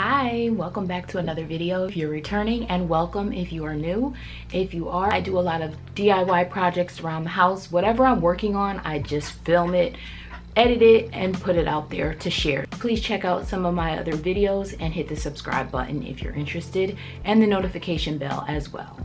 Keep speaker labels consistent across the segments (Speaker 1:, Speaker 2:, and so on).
Speaker 1: Hi, welcome back to another video if you're returning, and welcome if you are new. If you are, I do a lot of DIY projects around the house. Whatever I'm working on, I just film it, edit it, and put it out there to share. Please check out some of my other videos and hit the subscribe button if you're interested, and the notification bell as well.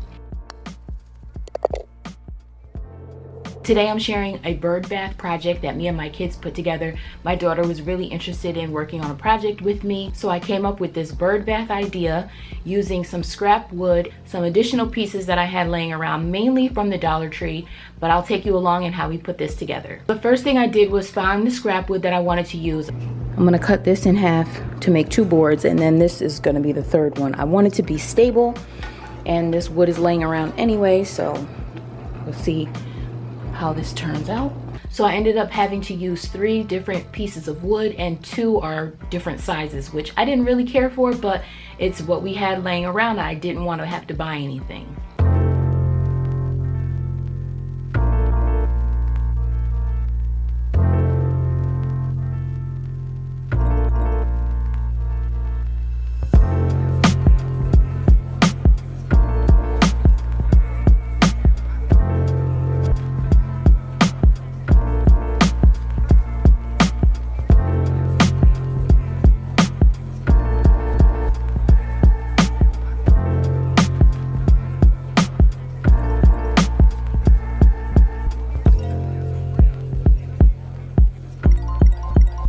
Speaker 1: Today I'm sharing a bird bath project that me and my kids put together. My daughter was really interested in working on a project with me, so I came up with this bird bath idea using some scrap wood, some additional pieces that I had laying around, mainly from the Dollar Tree, but I'll take you along in how we put this together. The first thing I did was find the scrap wood that I wanted to use. I'm gonna cut this in half to make two boards, and then this is gonna be the third one. I want it to be stable, and this wood is laying around anyway, so we'll see how this turns out. So I ended up having to use 3 different pieces of wood, and 2 are different sizes, which I didn't really care for, but it's what we had laying around. I didn't want to have to buy anything.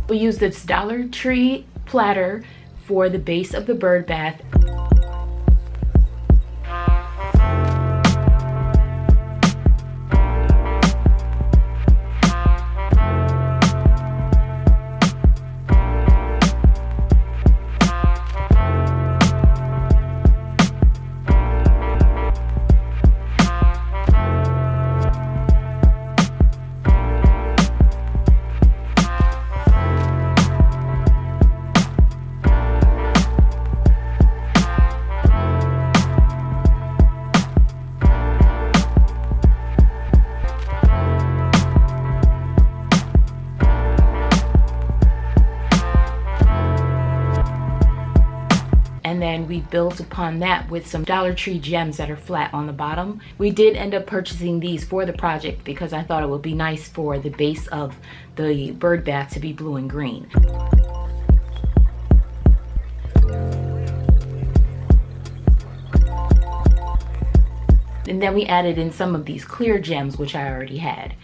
Speaker 1: We used this Dollar Tree platter for the base of the bird bath. And then we built upon that with some Dollar Tree gems that are flat on the bottom. We did end up purchasing these for the project because I thought it would be nice for the base of the bird bath to be blue and green. And then we added in some of these clear gems, which I already had.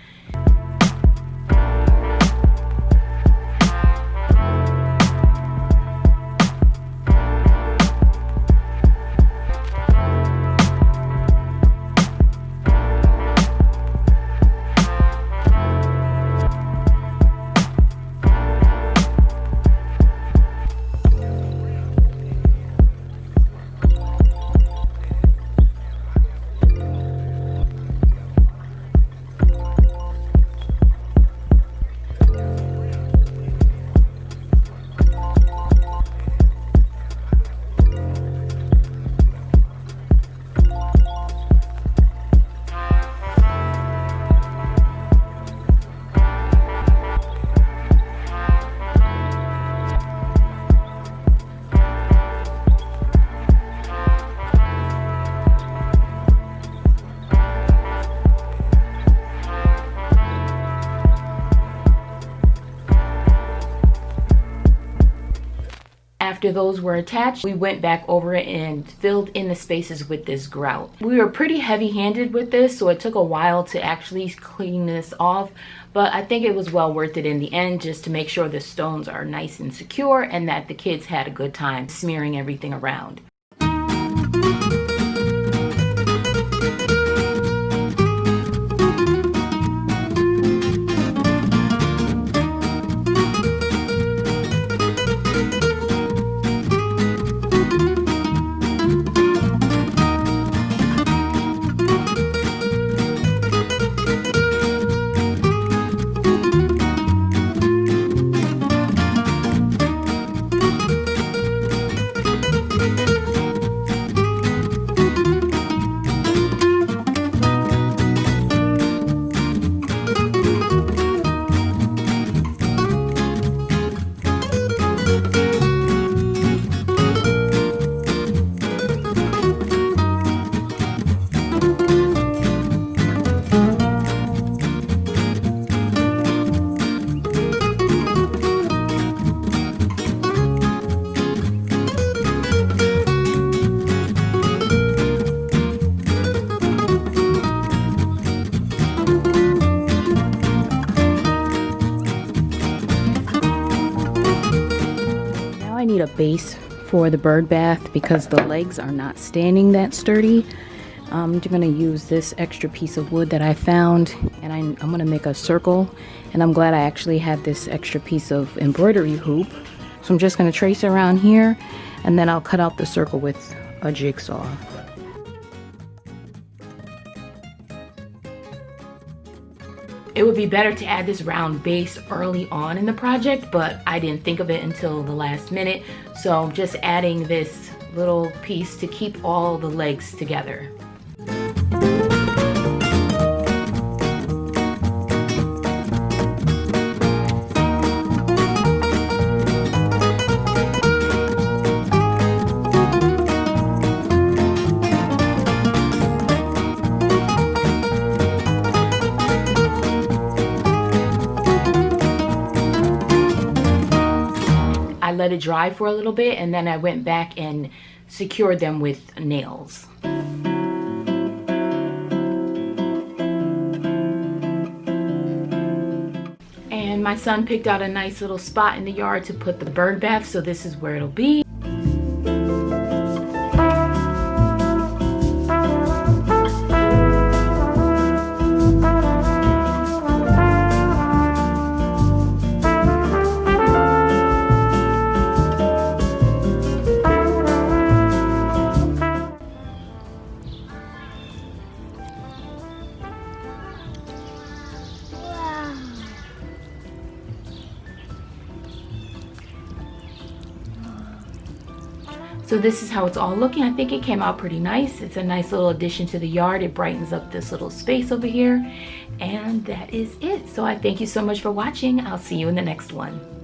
Speaker 1: After those were attached, we went back over it and filled in the spaces with this grout. We were pretty heavy-handed with this, so it took a while to actually clean this off, but I think it was well worth it in the end, just to make sure the stones are nice and secure and that the kids had a good time smearing everything around. base for the bird bath because the legs are not standing that sturdy. I'm going to use this extra piece of wood that I found, and I'm going to make a circle, and I'm glad I actually had this extra piece of embroidery hoop. So I'm just going to trace around here, and then I'll cut out the circle with a jigsaw. It would be better to add this round base early on in the project, but I didn't think of it until the last minute. So I'm just adding this little piece to keep all the legs together. I let it dry for a little bit, and then I went back and secured them with nails. And my son picked out a nice little spot in the yard to put the bird bath, so this is where it'll be. So this is how it's all looking. I think it came out pretty nice. It's a nice little addition to the yard. It brightens up this little space over here. And that is it. So I thank you so much for watching. I'll see you in the next one.